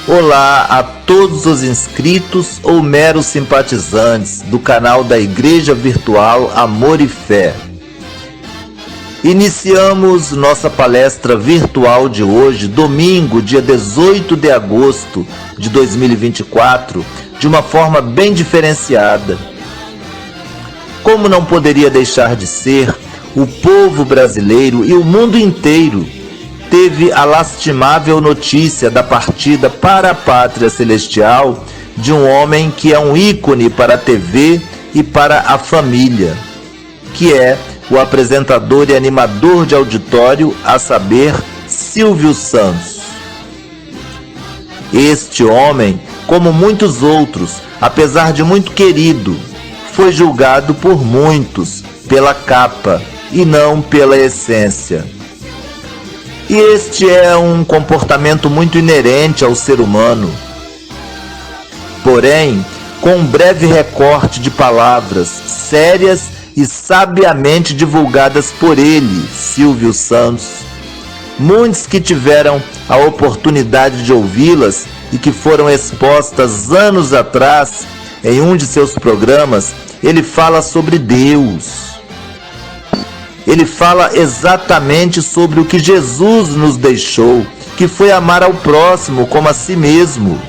Olá a todos os inscritos ou meros simpatizantes do canal da Igreja Virtual Amor e Fé. Iniciamos nossa palestra virtual de hoje, domingo, dia 18 de agosto de 2024, de uma forma bem diferenciada. Como não poderia deixar de ser, o povo brasileiro e o mundo inteiro teve a lastimável notícia da partida para a pátria celestial de um homem que é um ícone para a TV e para a família, que é o apresentador e animador de auditório, a saber, Silvio Santos. Este homem, como muitos outros, apesar de muito querido, foi julgado por muitos pela capa e não pela essência. E este é um comportamento muito inerente ao ser humano. Porém, com um breve recorte de palavras sérias e sabiamente divulgadas por ele, Silvio Santos, muitos que tiveram a oportunidade de ouvi-las e que foram expostas anos atrás em um de seus programas, ele fala sobre Deus. Ele fala exatamente sobre o que Jesus nos deixou, que foi amar ao próximo como a si mesmo.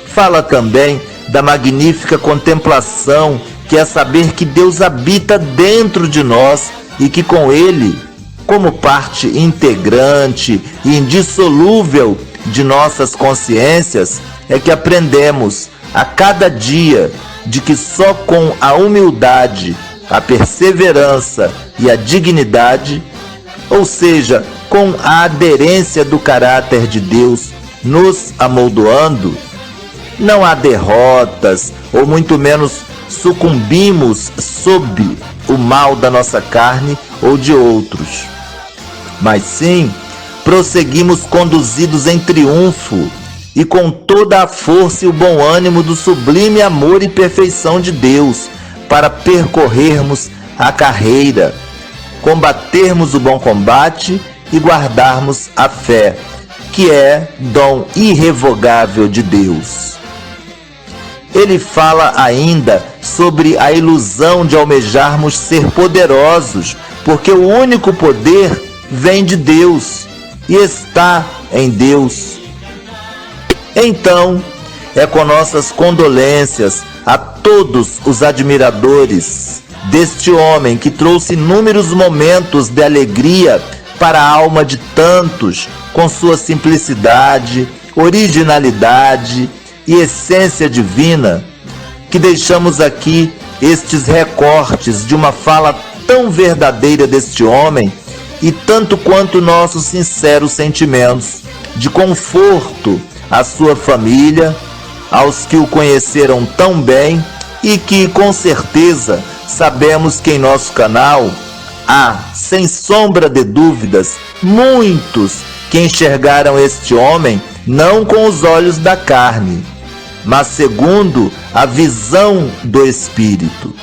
Fala também da magnífica contemplação, que é saber que Deus habita dentro de nós e que com Ele, como parte integrante e indissolúvel de nossas consciências, é que aprendemos a cada dia de que só com a humildade, a perseverança e a dignidade, ou seja, com a aderência do caráter de Deus nos amoldoando, não há derrotas ou muito menos sucumbimos sob o mal da nossa carne ou de outros, mas sim prosseguimos conduzidos em triunfo e com toda a força e o bom ânimo do sublime amor e perfeição de Deus, para percorrermos a carreira, combatermos o bom combate e guardarmos a fé, que é dom irrevogável de Deus. Ele fala ainda sobre a ilusão de almejarmos ser poderosos, porque o único poder vem de Deus e está em Deus. Então, é com nossas condolências a todos os admiradores deste homem que trouxe inúmeros momentos de alegria para a alma de tantos, com sua simplicidade, originalidade e essência divina, que deixamos aqui estes recortes de uma fala tão verdadeira deste homem e tanto quanto nossos sinceros sentimentos de conforto à sua família, aos que o conheceram tão bem e que, com certeza, sabemos que em nosso canal há, sem sombra de dúvidas, muitos que enxergaram este homem não com os olhos da carne, mas segundo a visão do Espírito.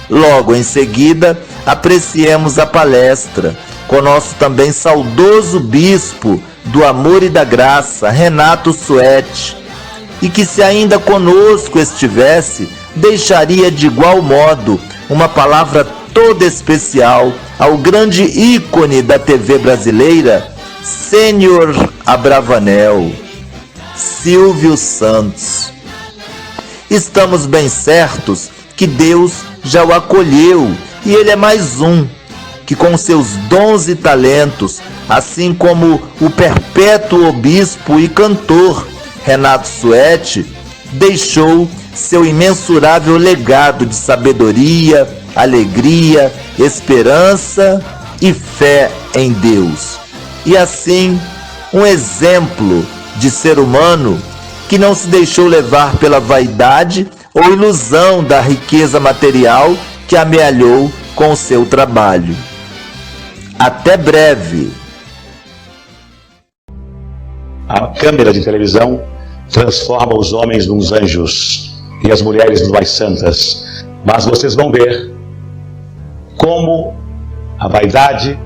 Logo em seguida, apreciemos a palestra com nosso também saudoso bispo do amor e da graça, Renato Suete, e que, se ainda conosco estivesse, deixaria de igual modo uma palavra toda especial ao grande ícone da TV brasileira, Sênior Abravanel, Silvio Santos. Estamos bem certos que Deus já o acolheu e ele é mais um que, com seus dons e talentos, assim como o perpétuo bispo e cantor Renato Suete, deixou seu imensurável legado de sabedoria, alegria, esperança e fé em Deus. E assim, um exemplo de ser humano que não se deixou levar pela vaidade ou ilusão da riqueza material que amealhou com o seu trabalho. Até breve! A câmera de televisão transforma os homens nos anjos e as mulheres nos mais santas. Mas vocês vão ver como a vaidade,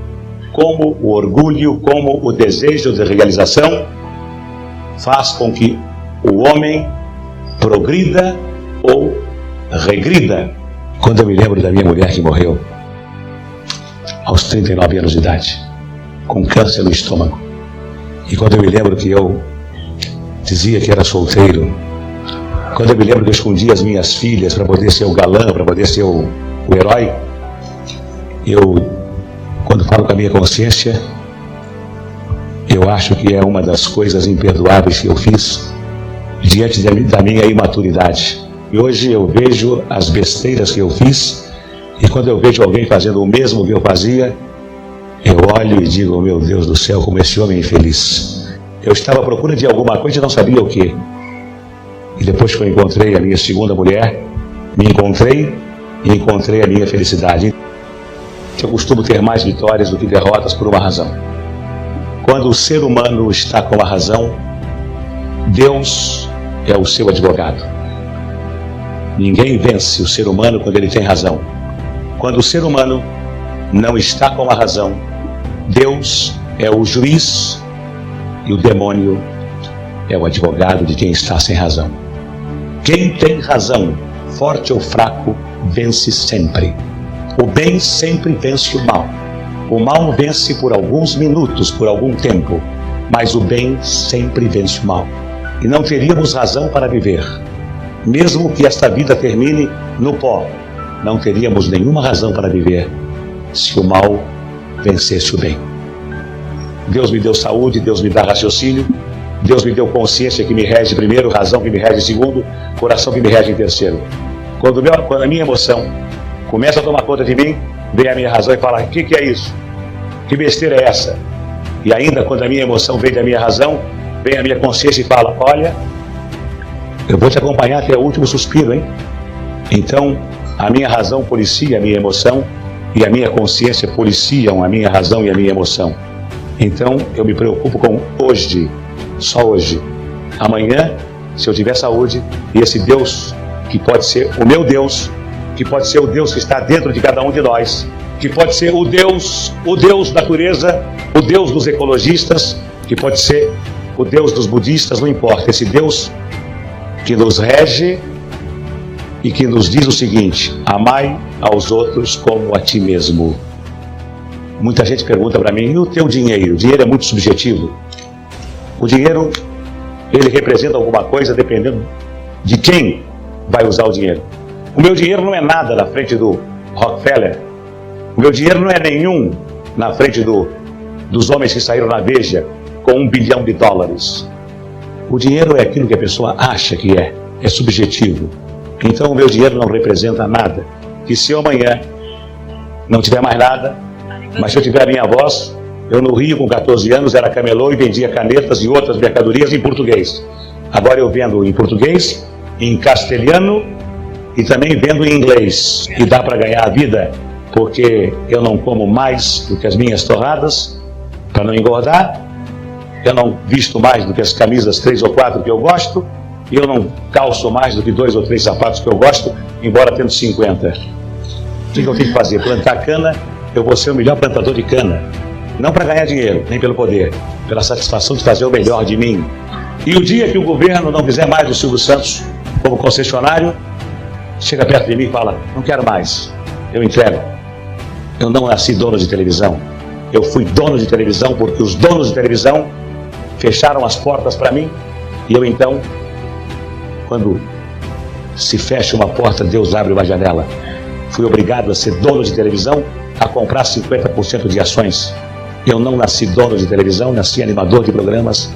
como o orgulho, como o desejo de realização faz com que o homem progrida ou regrida. Quando eu me lembro da minha mulher que morreu aos 39 anos de idade, com câncer no estômago, e quando eu me lembro que eu dizia que era solteiro, quando eu me lembro que eu escondia as minhas filhas para poder ser o galã, para poder ser o herói, quando falo com a minha consciência, eu acho que é uma das coisas imperdoáveis que eu fiz diante da minha imaturidade. E hoje eu vejo as besteiras que eu fiz, e quando eu vejo alguém fazendo o mesmo que eu fazia, eu olho e digo, meu Deus do céu, como esse homem é infeliz. Eu estava à procura de alguma coisa e não sabia o que. E depois que eu encontrei a minha segunda mulher, me encontrei e encontrei a minha felicidade. Eu costumo ter mais vitórias do que derrotas por uma razão. Quando o ser humano está com a razão, Deus é o seu advogado. Ninguém vence o ser humano quando ele tem razão. Quando o ser humano não está com a razão, Deus é o juiz e o demônio é o advogado de quem está sem razão. Quem tem razão, forte ou fraco, vence sempre. O bem sempre vence o mal. O mal vence por alguns minutos, por algum tempo, mas o bem sempre vence o mal. E não teríamos razão para viver. Mesmo que esta vida termine no pó, não teríamos nenhuma razão para viver se o mal vencesse o bem. Deus me deu saúde, Deus me dá raciocínio, Deus me deu consciência que me rege primeiro, razão que me rege segundo, coração que me rege em terceiro. Quando a minha emoção começa a tomar conta de mim, vem a minha razão e fala, o que é isso? Que besteira é essa? E ainda quando a minha emoção vem da minha razão, vem a minha consciência e fala, olha, eu vou te acompanhar até o último suspiro, hein? Então, a minha razão policia a minha emoção e a minha consciência policiam a minha razão e a minha emoção. Então, eu me preocupo com hoje, só hoje. Amanhã, se eu tiver saúde, e esse Deus, que pode ser o meu Deus, que pode ser o Deus que está dentro de cada um de nós, que pode ser o Deus da natureza, o Deus dos ecologistas, que pode ser o Deus dos budistas, não importa. Esse Deus que nos rege e que nos diz o seguinte, amai aos outros como a ti mesmo. Muita gente pergunta para mim, e o teu dinheiro? O dinheiro é muito subjetivo. O dinheiro, ele representa alguma coisa dependendo de quem vai usar o dinheiro. O meu dinheiro não é nada na frente do Rockefeller. O meu dinheiro não é nenhum na frente dos homens que saíram na Veja com $1 bilhão. O dinheiro é aquilo que a pessoa acha que é subjetivo. Então o meu dinheiro não representa nada. Que se eu amanhã não tiver mais nada, mas se eu tiver a minha voz, eu no Rio com 14 anos era camelô e vendia canetas e outras mercadorias em português. Agora eu vendo em português, em castelhano e também vendo em inglês. E dá para ganhar a vida, porque eu não como mais do que as minhas torradas, para não engordar. Eu não visto mais do que as camisas 3 ou 4 que eu gosto. E eu não calço mais do que 2 ou 3 sapatos que eu gosto, embora tendo 50. O que eu tenho que fazer? Plantar cana, eu vou ser o melhor plantador de cana. Não para ganhar dinheiro, nem pelo poder, pela satisfação de fazer o melhor de mim. E o dia que o governo não fizer mais do Silvio Santos como concessionário, chega perto de mim e fala, não quero mais, eu entrego. Eu não nasci dono de televisão. Eu fui dono de televisão porque os donos de televisão fecharam as portas para mim. E eu então, quando se fecha uma porta, Deus abre uma janela. Fui obrigado a ser dono de televisão, a comprar 50% de ações. Eu não nasci dono de televisão, nasci animador de programas.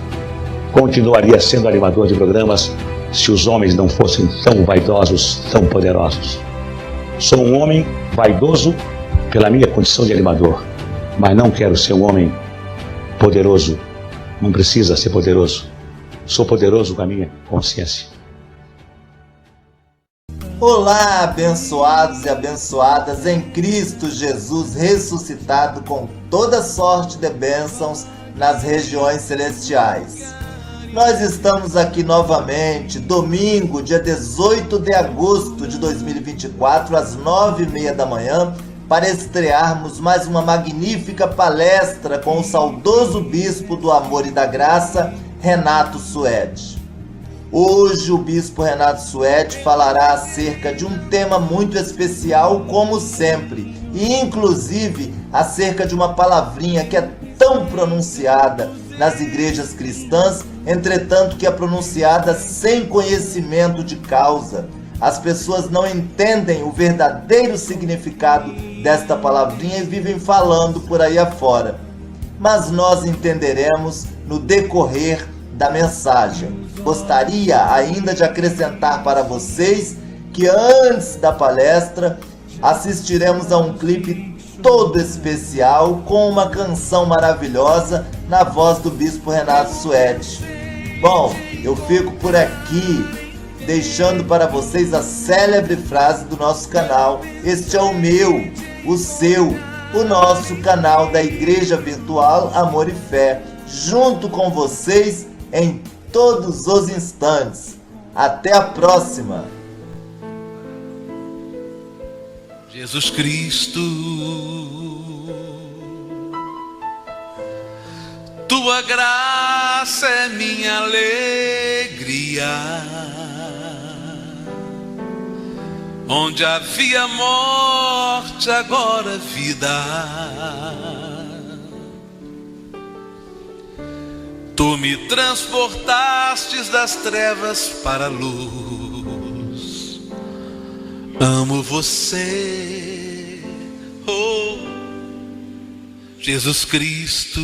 Continuaria sendo animador de programas se os homens não fossem tão vaidosos, tão poderosos. Sou um homem vaidoso pela minha condição de animador, mas não quero ser um homem poderoso. Não precisa ser poderoso. Sou poderoso com a minha consciência. Olá, abençoados e abençoadas em Cristo Jesus ressuscitado com toda sorte de bênçãos nas regiões celestiais. Nós estamos aqui novamente, domingo, dia 18 de agosto de 2024, às 9h30 da manhã, para estrearmos mais uma magnífica palestra com o saudoso bispo do amor e da graça, Renato Suede. Hoje o Bispo Renato Suede falará acerca de um tema muito especial, como sempre, e inclusive acerca de uma palavrinha que é tão pronunciada nas igrejas cristãs, entretanto que é pronunciada sem conhecimento de causa. As pessoas não entendem o verdadeiro significado desta palavrinha e vivem falando por aí afora. Mas nós entenderemos no decorrer da mensagem. Gostaria ainda de acrescentar para vocês que antes da palestra assistiremos a um clipe todo especial com uma canção maravilhosa na voz do Bispo Renato Suede. Bom, eu fico por aqui deixando para vocês a célebre frase do nosso canal. Este é o meu, o seu, o nosso canal da Igreja Virtual Amor e Fé, junto com vocês em todos os instantes. Até a próxima! Jesus Cristo, tua graça é minha alegria. Onde havia morte, agora vida. Tu me transportastes das trevas para a luz. Amo você, oh Jesus Cristo.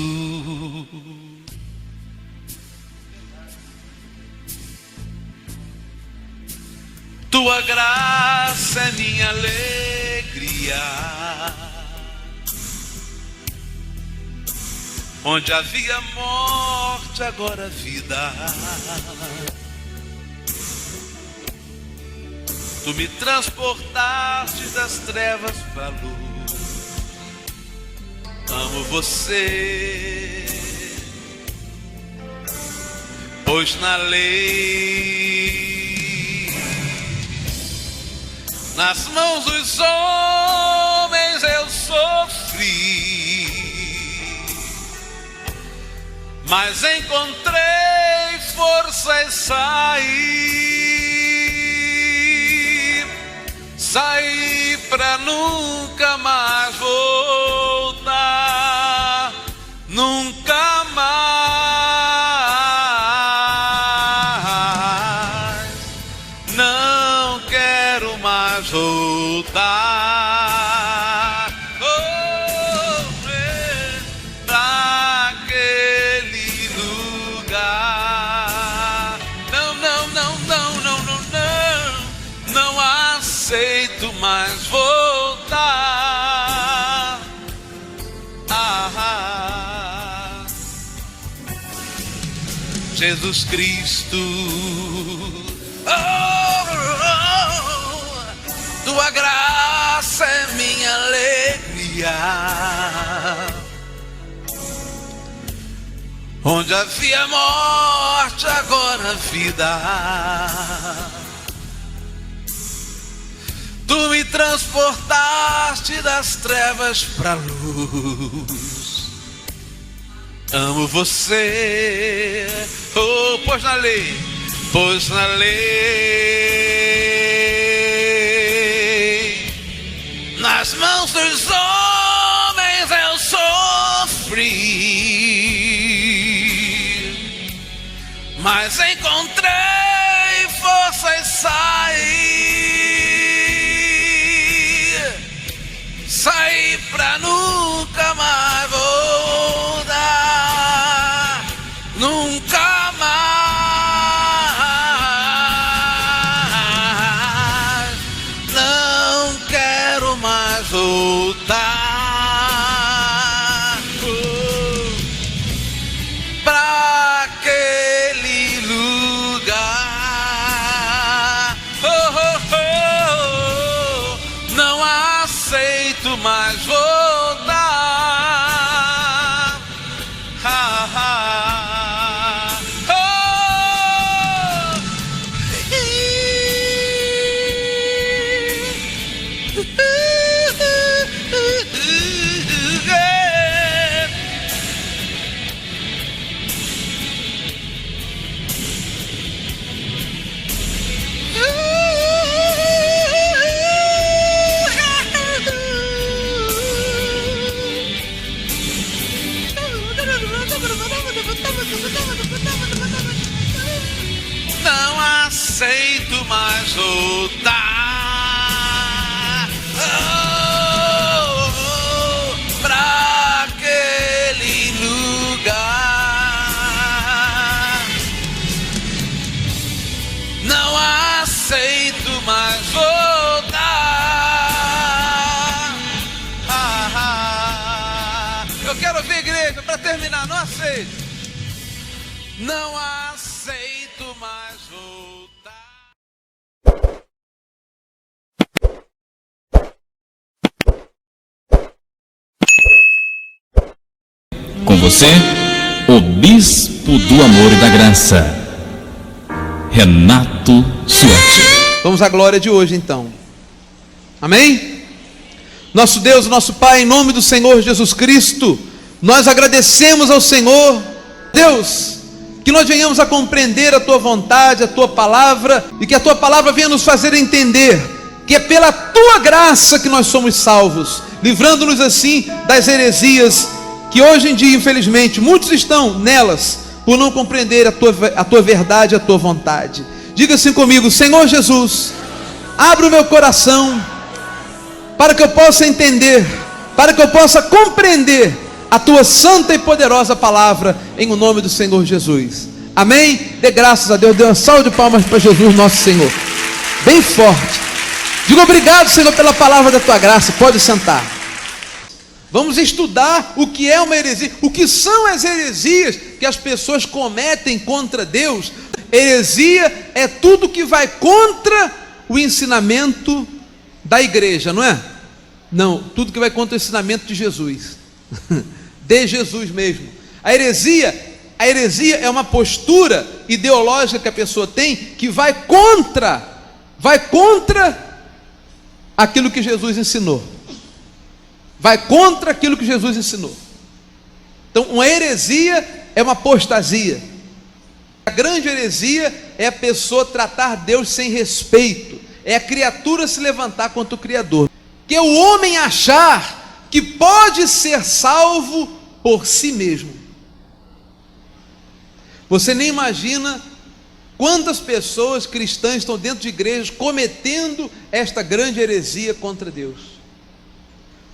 Tua graça é minha alegria. Onde havia morte, agora vida. Tu me transportaste das trevas para a luz. Amo você, pois na lei, nas mãos dos homens eu sofri, mas encontrei força e saí pra nunca mais voltar, nunca mais, não quero mais voltar, pra aquele lugar, não aceito mais voltar. Jesus Cristo, tua graça é minha alegria. Onde havia morte, agora vida. Tu me transportaste das trevas pra luz. Amo você, oh, pois na lei, nas mãos dos homens eu sofri, mas encontrei força e saí pra nunca mais voltar, nunca mais, não quero mais voltar, pra aquele lugar. Não aceito mais voltar pra aquele lugar. Não aceito mais voltar. Eu quero ouvir a igreja para terminar. Não aceito. Não aceito mais voltar. Com você, o Bispo do Amor e da Graça, Renato Ciotti. Vamos à glória de hoje então. Amém? Nosso Deus, nosso Pai, em nome do Senhor Jesus Cristo, nós agradecemos ao Senhor, Deus, que nós venhamos a compreender a Tua vontade, a Tua palavra, e que a Tua palavra venha nos fazer entender que é pela Tua graça que nós somos salvos, livrando-nos assim das heresias que hoje em dia, infelizmente, muitos estão nelas, por não compreender a tua verdade, a Tua vontade. Diga assim comigo: Senhor Jesus, abre o meu coração, para que eu possa entender, para que eu possa compreender a Tua santa e poderosa palavra, em o nome do Senhor Jesus. Amém? Dê graças a Deus, dê uma salva de palmas para Jesus nosso Senhor, bem forte. Diga obrigado, Senhor, pela palavra da Tua graça. Pode sentar. Vamos estudar o que é uma heresia, o que são as heresias que as pessoas cometem contra Deus. Heresia é tudo que vai contra o ensinamento da igreja, não é? Não, tudo que vai contra o ensinamento de Jesus, de Jesus mesmo. A heresia é uma postura ideológica que a pessoa tem, que vai contra aquilo que Jesus ensinou. Vai contra aquilo que Jesus ensinou. Então, uma heresia é uma apostasia. A grande heresia é a pessoa tratar Deus sem respeito, é a criatura se levantar contra o Criador, que é o homem achar que pode ser salvo por si mesmo. Você nem imagina quantas pessoas cristãs estão dentro de igrejas cometendo esta grande heresia contra Deus.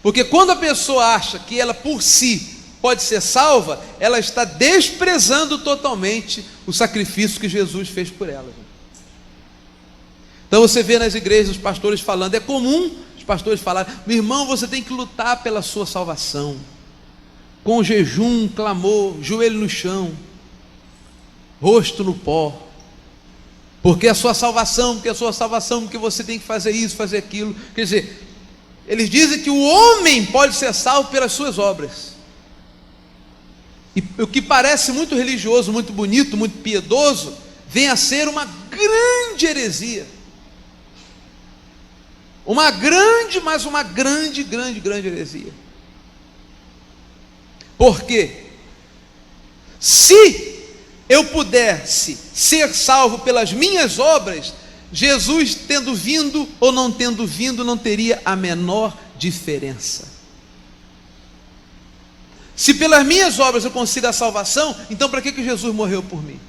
Porque quando a pessoa acha que ela por si pode ser salva, ela está desprezando totalmente o sacrifício que Jesus fez por ela. Então você vê nas igrejas os pastores falando, é comum os pastores falarem: meu irmão, você tem que lutar pela sua salvação, com jejum, clamor, joelho no chão, rosto no pó, porque a sua salvação, porque você tem que fazer isso, fazer aquilo. Quer dizer, eles dizem que o homem pode ser salvo pelas suas obras. E o que parece muito religioso, muito bonito, muito piedoso, vem a ser uma grande heresia. Uma grande heresia. Por quê? Se eu pudesse ser salvo pelas minhas obras, Jesus tendo vindo ou não tendo vindo não teria a menor diferença. Se pelas minhas obras eu consigo a salvação, então para que Jesus morreu por mim?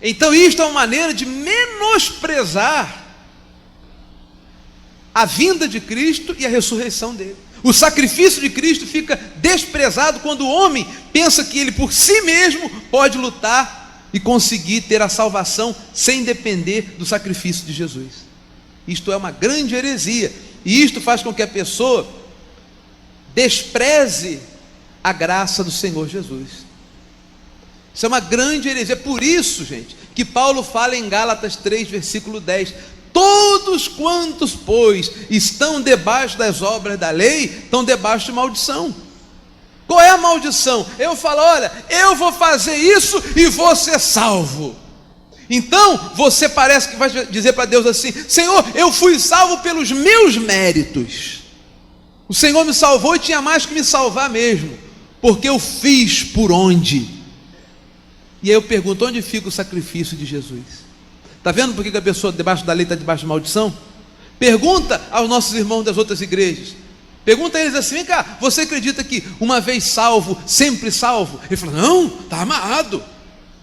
Então isto é uma maneira de menosprezar a vinda de Cristo e a ressurreição dele. O sacrifício de Cristo fica desprezado quando o homem pensa que ele por si mesmo pode lutar e conseguir ter a salvação sem depender do sacrifício de Jesus. Isto é uma grande heresia, e isto faz com que a pessoa despreze a graça do Senhor Jesus. Isso é uma grande heresia. É por isso, gente, que Paulo fala em Gálatas 3, versículo 10: todos quantos, pois, estão debaixo das obras da lei, estão debaixo de maldição. Qual é a maldição? Eu falo: olha, eu vou fazer isso e vou ser salvo. Então, você parece que vai dizer para Deus assim: Senhor, eu fui salvo pelos meus méritos. O Senhor me salvou e tinha mais que me salvar mesmo, porque eu fiz por onde. E aí eu pergunto: onde fica o sacrifício de Jesus? Está vendo por que a pessoa debaixo da lei está debaixo de maldição? Pergunta aos nossos irmãos das outras igrejas. Pergunta a eles assim: vem cá, você acredita que uma vez salvo, sempre salvo? Ele fala: não, está amarrado.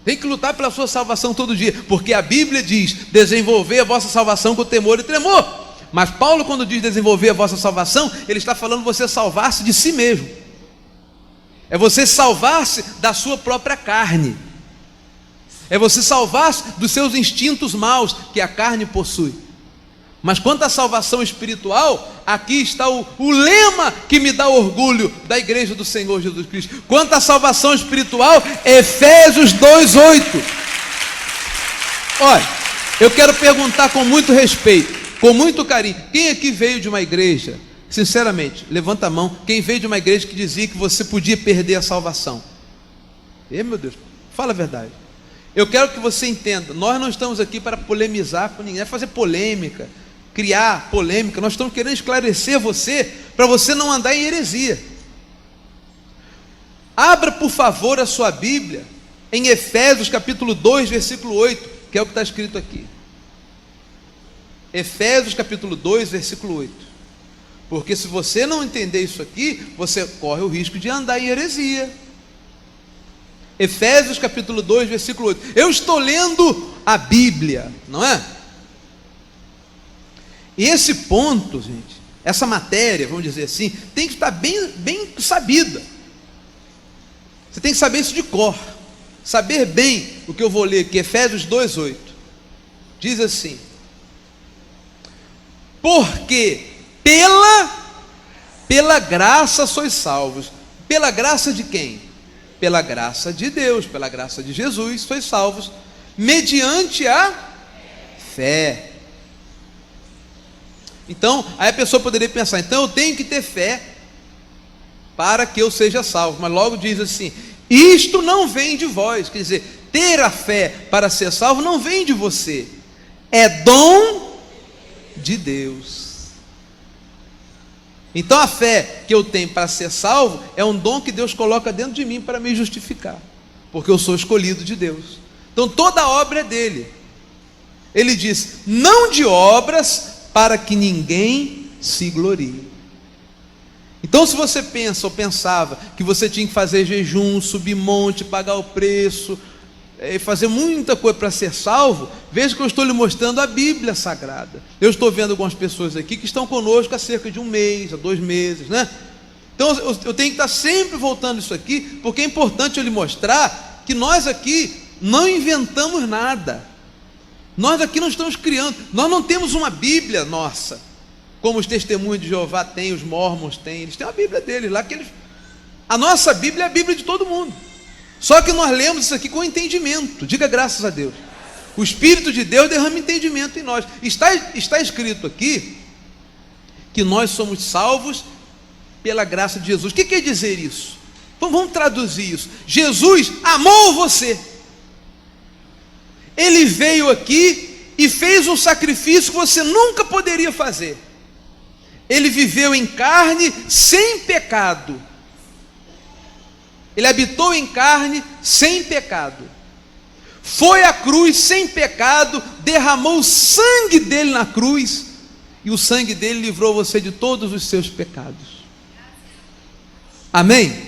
Tem que lutar pela sua salvação todo dia, porque a Bíblia diz: desenvolver a vossa salvação com temor e tremor. Mas Paulo, quando diz desenvolver a vossa salvação, ele está falando você salvar-se de si mesmo. É você salvar-se da sua própria carne. É você salvar-se dos seus instintos maus que a carne possui. Mas quanto à salvação espiritual, aqui está o lema que me dá orgulho da igreja do Senhor Jesus Cristo. Quanto à salvação espiritual, Efésios 2:8. Olha, eu quero perguntar com muito respeito, com muito carinho: quem aqui veio de uma igreja, sinceramente, levanta a mão, quem veio de uma igreja que dizia que você podia perder a salvação? Meu Deus, fala a verdade. Eu quero que você entenda, nós não estamos aqui para polemizar com ninguém, é fazer polêmica, criar polêmica. Nós estamos querendo esclarecer você, para você não andar em heresia. Abra, por favor, a sua Bíblia em Efésios capítulo 2, versículo 8, que é o que está escrito aqui. Efésios capítulo 2, versículo 8. Porque se você não entender isso aqui, você corre o risco de andar em heresia. Efésios capítulo 2, versículo 8. Eu estou lendo a Bíblia, não é? E esse ponto, gente, essa matéria, vamos dizer assim, tem que estar bem sabida. Você tem que saber isso de cor, saber bem o que eu vou ler aqui. Efésios 2, 8. Diz assim: porque pela graça sois salvos. Pela graça de quem? Pela graça de Deus, pela graça de Jesus, sois salvos, mediante a fé. Então, aí a pessoa poderia pensar: então eu tenho que ter fé para que eu seja salvo. Mas logo diz assim: isto não vem de vós. Quer dizer, ter a fé para ser salvo não vem de você, é dom de Deus. Então a fé que eu tenho para ser salvo é um dom que Deus coloca dentro de mim para me justificar, porque eu sou escolhido de Deus. Então toda a obra é dele. Ele diz: não de obras, para que ninguém se glorie. Então, se você pensa ou pensava que você tinha que fazer jejum, subir monte, pagar o preço, e fazer muita coisa para ser salvo, veja que eu estou lhe mostrando a Bíblia Sagrada. Eu estou vendo algumas pessoas aqui que estão conosco há cerca de 1 mês, há 2 meses, né? Então eu tenho que estar sempre voltando isso aqui, porque é importante eu lhe mostrar que nós aqui não inventamos nada. Nós aqui não estamos criando, nós não temos uma Bíblia nossa, como os testemunhos de Jeová têm, os mormons têm. Eles têm uma Bíblia deles lá, a nossa Bíblia é a Bíblia de todo mundo. Só que nós lemos isso aqui com entendimento. Diga graças a Deus. O Espírito de Deus derrama entendimento em nós. Está escrito aqui que nós somos salvos pela graça de Jesus. O que quer dizer isso? Vamos traduzir isso. Jesus amou você. Ele veio aqui e fez um sacrifício que você nunca poderia fazer. Ele viveu em carne sem pecado. Ele habitou em carne sem pecado. Foi à cruz sem pecado, derramou o sangue dele na cruz, e o sangue dele livrou você de todos os seus pecados. Amém?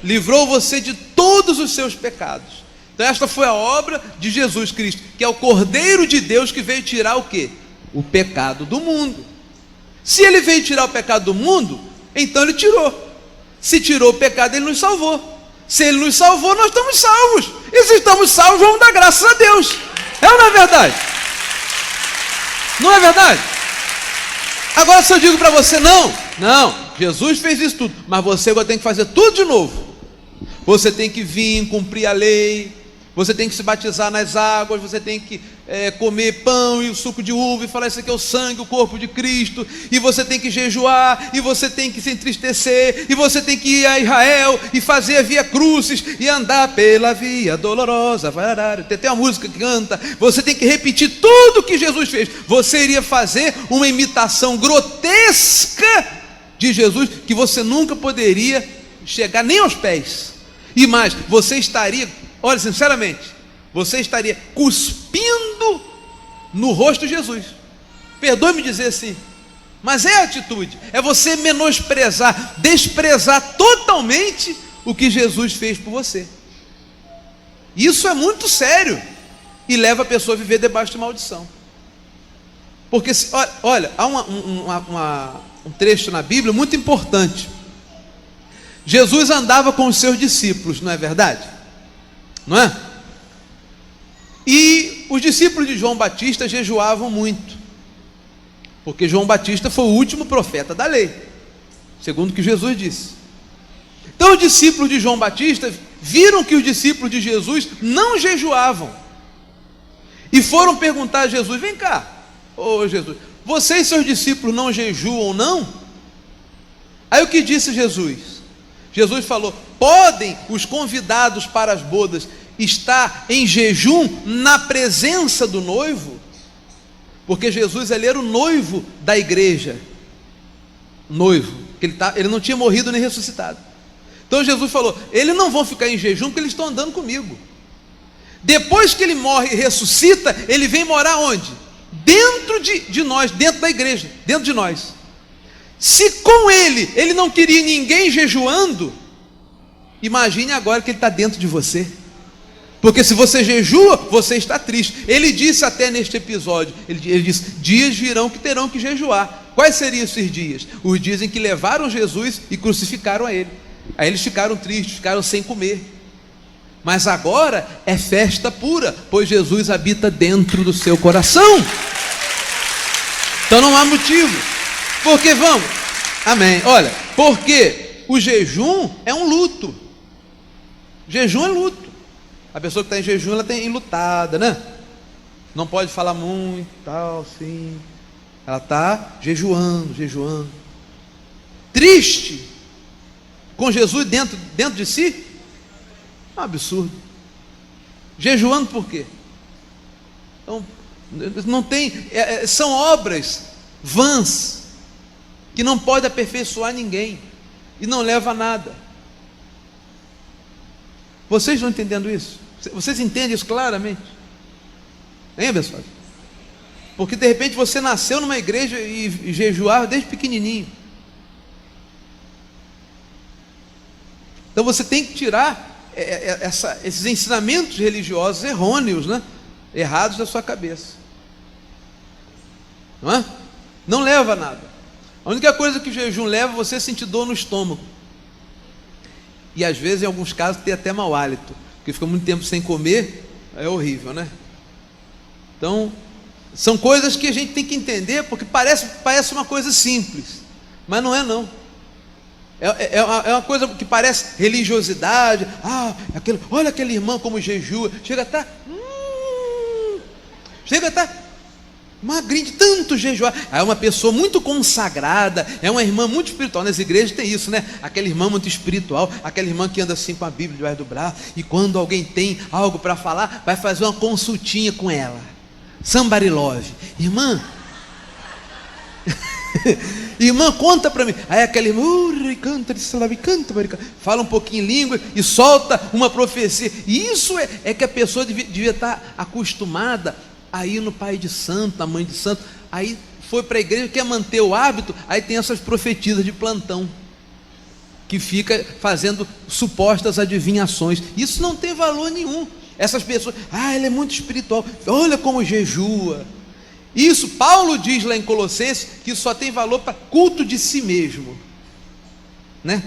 Livrou você de todos os seus pecados. Então esta foi a obra de Jesus Cristo, que é o Cordeiro de Deus que veio tirar o quê? O pecado do mundo. Se ele veio tirar o pecado do mundo, então ele tirou. Se tirou o pecado, ele nos salvou. Se ele nos salvou, nós estamos salvos. E se estamos salvos, vamos dar graças a Deus. É ou não é verdade? Não é verdade? Agora, se eu digo para você: não, Jesus fez isso tudo, mas você agora tem que fazer tudo de novo. Você tem que vir, cumprir a lei, você tem que se batizar nas águas, você tem que comer pão e o suco de uva e falar: isso aqui é o sangue, o corpo de Cristo, e você tem que jejuar, e você tem que se entristecer, e você tem que ir a Israel e fazer a via crucis e andar pela via dolorosa. Tem até uma música que canta. Você tem que repetir tudo que Jesus fez. Você iria fazer uma imitação grotesca de Jesus, que você nunca poderia chegar nem aos pés. E mais, você estaria, olha, sinceramente, você estaria cuspindo no rosto de Jesus. Perdoe-me dizer assim, Mas é atitude, é você menosprezar, desprezar totalmente o que Jesus fez por você. Isso é muito sério e leva a pessoa a viver debaixo de maldição. Porque, olha, há um trecho na Bíblia muito importante. Jesus andava com os seus discípulos, não é verdade? Não é? E os discípulos de João Batista jejuavam muito, porque João Batista foi o último profeta da lei, segundo o que Jesus disse. Então os discípulos de João Batista viram que os discípulos de Jesus não jejuavam, e foram perguntar a Jesus: vem cá, ô Jesus, você e seus discípulos não jejuam, não? Aí o que disse Jesus? Jesus falou: podem os convidados para as bodas estar em jejum na presença do noivo? Porque Jesus, ele era o noivo da igreja, noivo, que ele não tinha morrido nem ressuscitado. Então Jesus falou: eles não vão ficar em jejum porque eles estão andando comigo. Depois que ele morre e ressuscita, ele vem morar onde? Dentro de nós, dentro da igreja, dentro de nós. Se com ele não queria ninguém jejuando, imagine agora que ele está dentro de você. Porque se você jejua, você está triste. Ele disse até neste episódio, ele disse: dias virão que terão que jejuar. Quais seriam esses dias? Os dias em que levaram Jesus e crucificaram a ele. Aí eles ficaram tristes, ficaram sem comer. Mas agora é festa pura, pois Jesus habita dentro do seu coração. Então não há motivo. Porque vamos, amém, olha, porque o jejum é um luto. Jejum é luto. A pessoa que está em jejum, ela está enlutada, né? Não pode falar muito, tal, sim. Ela está jejuando. Triste. Com Jesus dentro de si? É um absurdo. Jejuando por quê? Então, não tem, são obras vãs, que não pode aperfeiçoar ninguém, e não leva a nada. Vocês estão entendendo isso? Vocês entendem isso claramente? Hein, pessoal? Porque de repente você nasceu numa igreja e jejuava desde pequenininho. Então você tem que tirar esses ensinamentos religiosos errôneos, né? Errados da sua cabeça. Não é? Não leva a nada. A única coisa que o jejum leva é você sentir dor no estômago. E às vezes, em alguns casos, tem até mau hálito, porque fica muito tempo sem comer, é horrível, né? Então, são coisas que a gente tem que entender, porque parece uma coisa simples, mas não é não. É uma coisa que parece religiosidade. Olha aquele irmão como jejua, chega a estar magrinho de tanto jejuar. É uma pessoa muito consagrada, é uma irmã muito espiritual. Nas igrejas tem isso, né? Aquela irmã muito espiritual, aquela irmã que anda assim com a Bíblia debaixo do braço, e quando alguém tem algo para falar, vai fazer uma consultinha com ela. Somebody love. Irmã, irmã, conta para mim. Aí aquela irmã canta, fala um pouquinho em língua e solta uma profecia. E isso é que a pessoa devia estar acostumada a ir no pai de santo, na mãe de santo. Aí foi para a igreja, quer manter o hábito, aí tem essas profetisas de plantão, que fica fazendo supostas adivinhações. Isso não tem valor nenhum. Essas pessoas, ele é muito espiritual, olha como jejua. Isso, Paulo diz lá em Colossenses, que isso só tem valor para culto de si mesmo, né?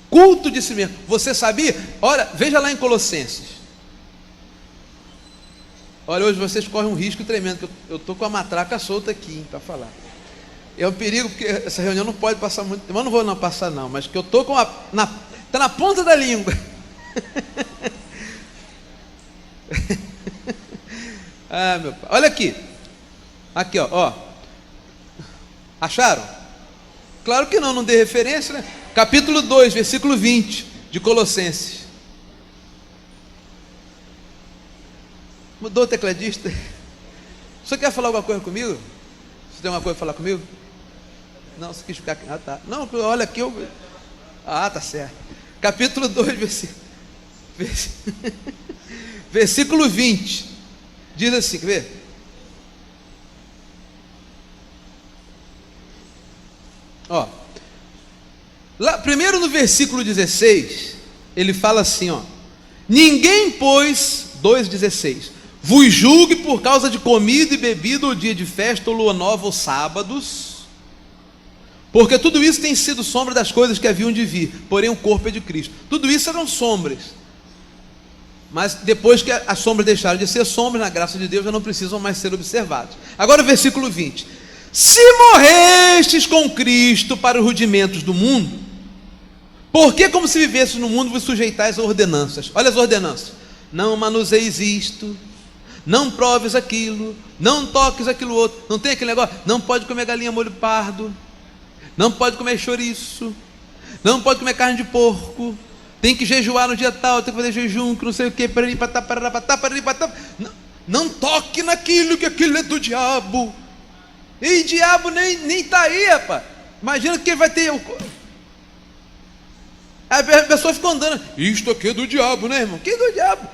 Culto de si mesmo. Você sabia? Olha, veja lá em Colossenses. Olha, hoje vocês correm um risco tremendo, que eu estou com a matraca solta aqui para falar. É um perigo, porque essa reunião não pode passar muito tempo. Mas não vou passar não, mas que eu estou com está na ponta da língua. Meu pai. Olha aqui. Aqui, ó. Acharam? Claro que não dei referência, né? Capítulo 2, versículo 20 de Colossenses. Mudou o tecladista? Você quer falar alguma coisa comigo? Você tem alguma coisa para falar comigo? Não, você quis ficar aqui. Tá. Não, olha aqui. Tá certo. Capítulo 2, versículo 20. Diz assim, quer ver? Ó, lá, primeiro no versículo 16, ele fala assim, ó: ninguém, pois, 2,16, vos julgue por causa de comida e bebida, ou dia de festa, ou lua nova, ou sábados, porque tudo isso tem sido sombra das coisas que haviam de vir, porém o corpo é de Cristo. Tudo isso eram sombras, mas depois que as sombras deixaram de ser sombras, na graça de Deus já não precisam mais ser observados. Agora o versículo 20: se morrestes com Cristo para os rudimentos do mundo, porque como se vivesses no mundo vos sujeitais a ordenanças. Olha as ordenanças: não manuseis isto, não proves aquilo, não toques aquilo outro. Não tem aquele negócio: não pode comer galinha molho pardo, não pode comer chouriço, não pode comer carne de porco, tem que jejuar no dia tal, tem que fazer jejum, que não sei o que, não toque naquilo, que aquilo é do diabo. E diabo nem está aí, rapaz. Imagina que ele vai ter. A pessoa fica andando: isto aqui é do diabo, né, irmão? Que é do diabo?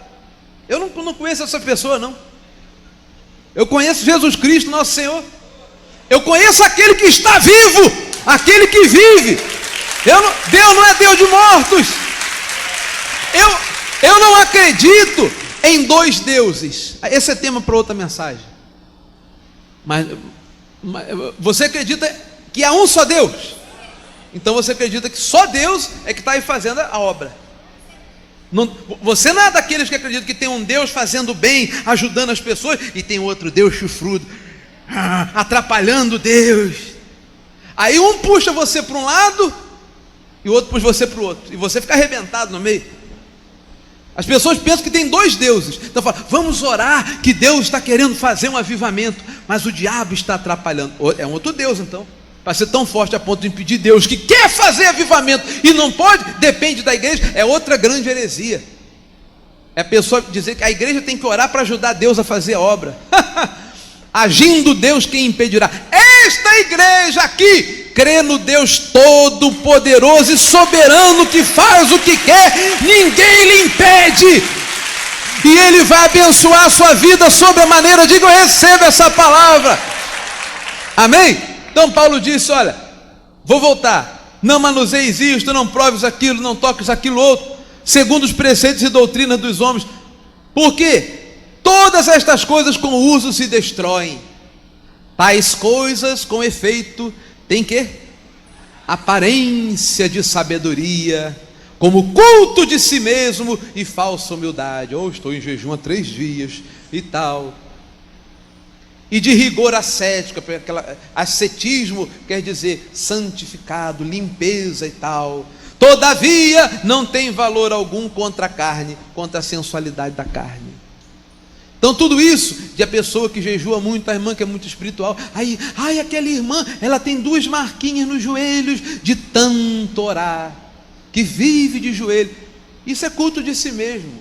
Eu não conheço essa pessoa, não. Eu conheço Jesus Cristo, nosso Senhor. Eu conheço aquele que está vivo, aquele que vive. Deus não é Deus de mortos. Eu não acredito em dois deuses. Esse é tema para outra mensagem. Mas você acredita que há um só Deus? Então você acredita que só Deus é que está aí fazendo a obra. Você não é daqueles que acreditam que tem um Deus fazendo bem, ajudando as pessoas, e tem outro Deus chufrudo, atrapalhando Deus. Aí um puxa você para um lado e o outro puxa você para o outro, e você fica arrebentado no meio. As pessoas pensam que tem dois deuses. Então fala: vamos orar que Deus está querendo fazer um avivamento, mas o diabo está atrapalhando. É um outro Deus então, para ser tão forte a ponto de impedir Deus, que quer fazer avivamento e não pode, depende da igreja. É outra grande heresia. É a pessoa dizer que a igreja tem que orar para ajudar Deus a fazer a obra. Agindo Deus, quem impedirá? Esta igreja aqui crê no Deus todo-poderoso e soberano, que faz o que quer, ninguém lhe impede, e Ele vai abençoar a sua vida sobre a maneira. Diga: eu recebo essa palavra. Amém? Então Paulo disse: olha, vou voltar: não manuseis isto, não proves aquilo, não toques aquilo outro, segundo os preceitos e doutrinas dos homens, porque todas estas coisas com uso se destroem. Tais coisas, com efeito, tem que aparência de sabedoria, como culto de si mesmo e falsa humildade. Estou em jejum há 3 dias e tal. E de rigor ascético, ascetismo quer dizer santificado, limpeza e tal. Todavia não tem valor algum contra a carne, contra a sensualidade da carne. Então tudo isso de a pessoa que jejua muito, a irmã que é muito espiritual, aquela irmã, ela tem 2 marquinhas nos joelhos de tanto orar, que vive de joelho. Isso é culto de si mesmo.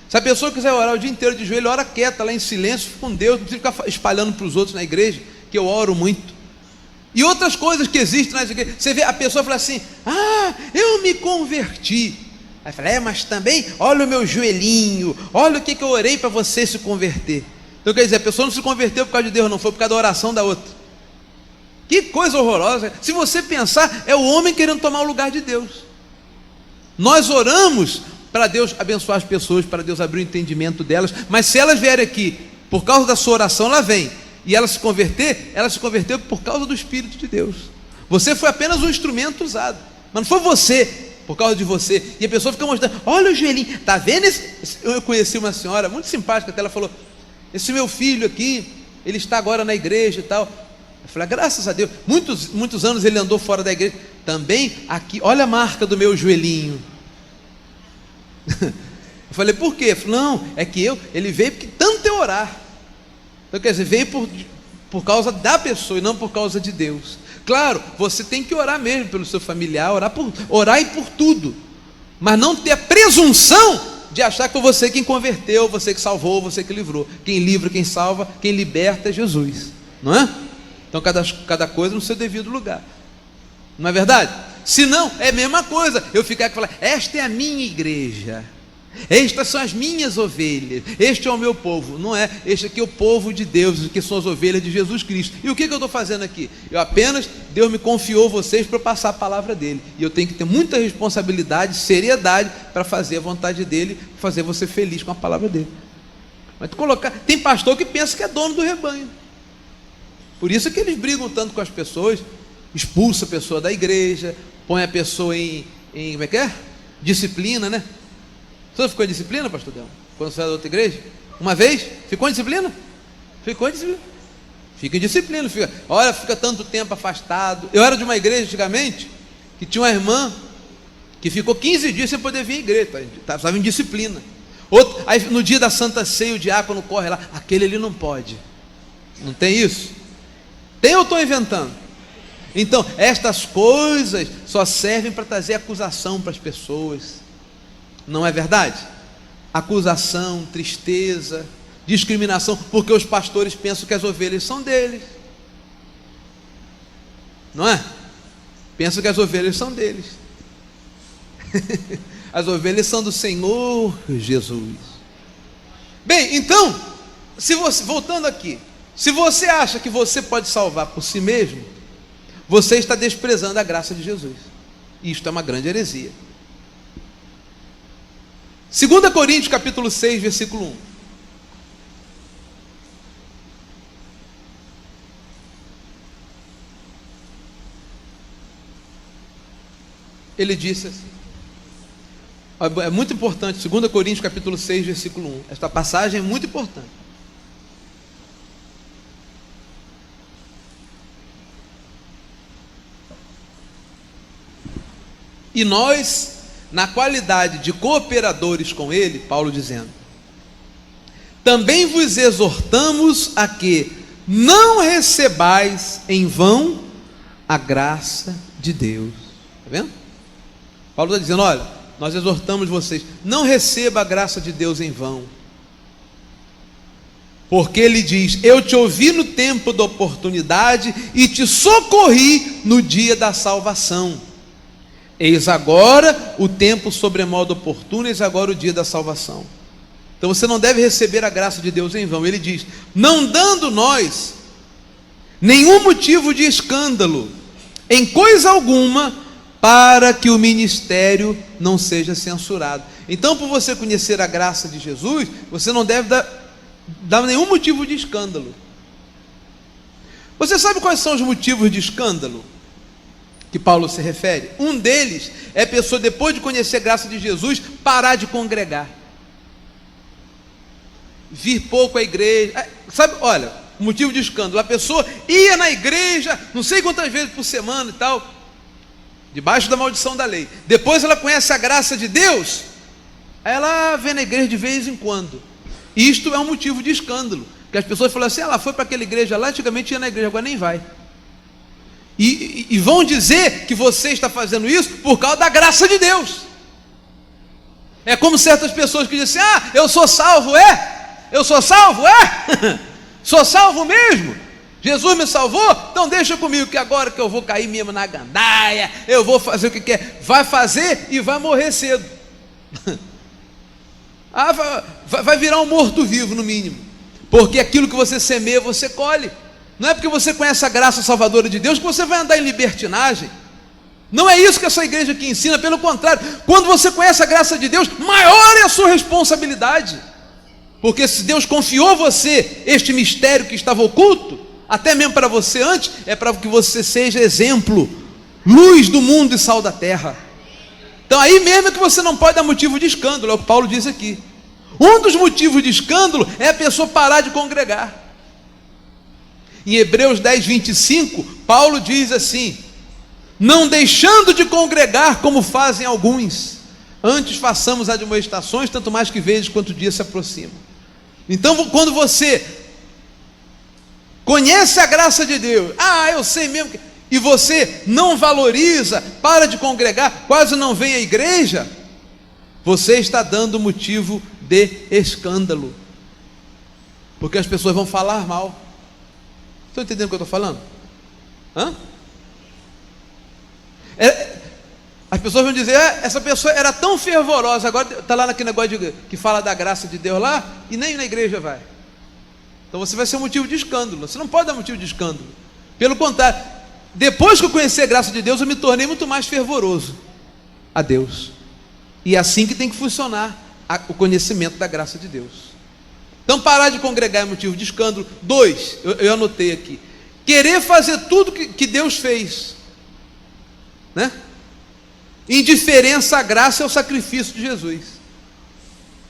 Se a pessoa quiser orar o dia inteiro de joelho, ora quieta, lá em silêncio com Deus, não precisa ficar espalhando para os outros na igreja, que eu oro muito. E outras coisas que existem nas igrejas. Você vê, a pessoa fala assim: eu me converti. Aí fala: mas também, olha o meu joelhinho, olha o que eu orei para você se converter. Então quer dizer, a pessoa não se converteu por causa de Deus, não, foi por causa da oração da outra. Que coisa horrorosa. Se você pensar, é o homem querendo tomar o lugar de Deus. Nós oramos para Deus abençoar as pessoas, para Deus abrir o entendimento delas, mas se elas vierem aqui por causa da sua oração, ela vem, e ela se converteu por causa do Espírito de Deus. Você foi apenas um instrumento usado, mas não foi você, por causa de você. E a pessoa fica mostrando: olha o joelhinho, está vendo esse? Eu conheci uma senhora muito simpática, até ela falou: esse meu filho aqui, ele está agora na igreja e tal. Eu falei: graças a Deus, muitos anos ele andou fora da igreja. Também aqui, olha a marca do meu joelhinho. Eu falei: por quê? Eu falei: não, é que ele veio porque tanto eu orar. Então quer dizer, veio por causa da pessoa e não por causa de Deus. Claro, você tem que orar mesmo pelo seu familiar, orar e por tudo, mas não ter a presunção de achar que foi você quem converteu, você que salvou, você que livrou. Quem livra, quem salva, quem liberta é Jesus, não é? Então cada coisa no seu devido lugar, não é verdade? Se não, é a mesma coisa eu ficar aqui e falar: esta é a minha igreja, Estas são as minhas ovelhas, este é o meu povo. Não é, este aqui é o povo de Deus, que são as ovelhas de Jesus Cristo. E o que eu estou fazendo aqui? Deus me confiou vocês para passar a palavra dele, e eu tenho que ter muita responsabilidade, seriedade, para fazer a vontade dele, fazer você feliz com a palavra dele. Mas tem pastor que pensa que é dono do rebanho, por isso que eles brigam tanto com as pessoas, expulsa a pessoa da igreja, põe a pessoa em como é que é? Disciplina, né? Você ficou em disciplina, pastor Del? Quando você era da outra igreja? Uma vez? Ficou em disciplina? Ficou em disciplina. Fica em disciplina. Fica tanto tempo afastado. Eu era de uma igreja antigamente, que tinha uma irmã que ficou 15 dias sem poder vir à igreja. Estava em disciplina. Aí no dia da Santa Ceia, o diácono corre lá. Aquele ali não pode. Não tem isso? Tem ou estou inventando? Então, estas coisas só servem para trazer acusação para as pessoas. Não é verdade? Acusação, tristeza, discriminação, porque os pastores pensam que as ovelhas são deles. Não é? Pensam que as ovelhas são deles. As ovelhas são do Senhor Jesus. Bem, então, voltando aqui, se você acha que você pode salvar por si mesmo, você está desprezando a graça de Jesus. Isto é uma grande heresia. 2 Coríntios capítulo 6, versículo 1. Ele disse assim, é muito importante, 2 Coríntios capítulo 6, versículo 1. Esta passagem é muito importante. E nós, na qualidade de cooperadores com ele, Paulo dizendo, também vos exortamos a que não recebais em vão a graça de Deus. Está vendo? Paulo está dizendo, olha, nós exortamos vocês, não receba a graça de Deus em vão. Porque ele diz, eu te ouvi no tempo da oportunidade e te socorri no dia da salvação. Eis agora o tempo sobremodo oportuno, eis agora o dia da salvação. Então você não deve receber a graça de Deus em vão. Ele diz, não dando nós nenhum motivo de escândalo, em coisa alguma, para que o ministério não seja censurado. Então, por você conhecer a graça de Jesus, você não deve dar nenhum motivo de escândalo. Você sabe quais são os motivos de escândalo que Paulo se refere? Um deles é a pessoa, depois de conhecer a graça de Jesus, parar de congregar, vir pouco à igreja. Sabe, olha, motivo de escândalo, a pessoa ia na igreja não sei quantas vezes por semana e tal, debaixo da maldição da lei. Depois ela conhece a graça de Deus, aí ela vem na igreja de vez em quando. Isto é um motivo de escândalo, que as pessoas falam assim, ela foi para aquela igreja lá, antigamente ia na igreja, agora nem vai. E vão dizer que você está fazendo isso por causa da graça de Deus. É como certas pessoas que dizem, eu sou salvo, eu sou salvo, sou salvo mesmo, Jesus me salvou, então deixa comigo que agora que eu vou cair mesmo na gandaia, eu vou fazer o que quer. Vai fazer e vai morrer cedo. Vai virar um morto-vivo no mínimo, porque aquilo que você semeia, você colhe. Não é porque você conhece a graça salvadora de Deus que você vai andar em libertinagem. Não é isso que essa igreja aqui ensina, pelo contrário, quando você conhece a graça de Deus, maior é a sua responsabilidade, porque se Deus confiou a você este mistério que estava oculto, até mesmo para você antes, é para que você seja exemplo, luz do mundo e sal da terra. Então aí mesmo é que você não pode dar motivo de escândalo, é o que Paulo diz aqui. Um dos motivos de escândalo é a pessoa parar de congregar. Em Hebreus 10, 25, Paulo diz assim, não deixando de congregar como fazem alguns, antes façamos admoestações, tanto mais que vezes quanto o dia se aproxima. Então quando você conhece a graça de Deus, eu sei mesmo que... e você não valoriza, para de congregar, quase não vem à igreja, você está dando motivo de escândalo, porque as pessoas vão falar mal. Estão entendendo o que eu estou falando? As pessoas vão dizer, essa pessoa era tão fervorosa, agora está lá naquele negócio que fala da graça de Deus lá, e nem na igreja vai. Então você vai ser motivo de escândalo. Você não pode dar motivo de escândalo. Pelo contrário, depois que eu conheci a graça de Deus, eu me tornei muito mais fervoroso a Deus. E é assim que tem que funcionar o conhecimento da graça de Deus. Então parar de congregar é motivo de escândalo. 2, eu anotei aqui, querer fazer tudo que Deus fez, né? Indiferença à graça é o sacrifício de Jesus.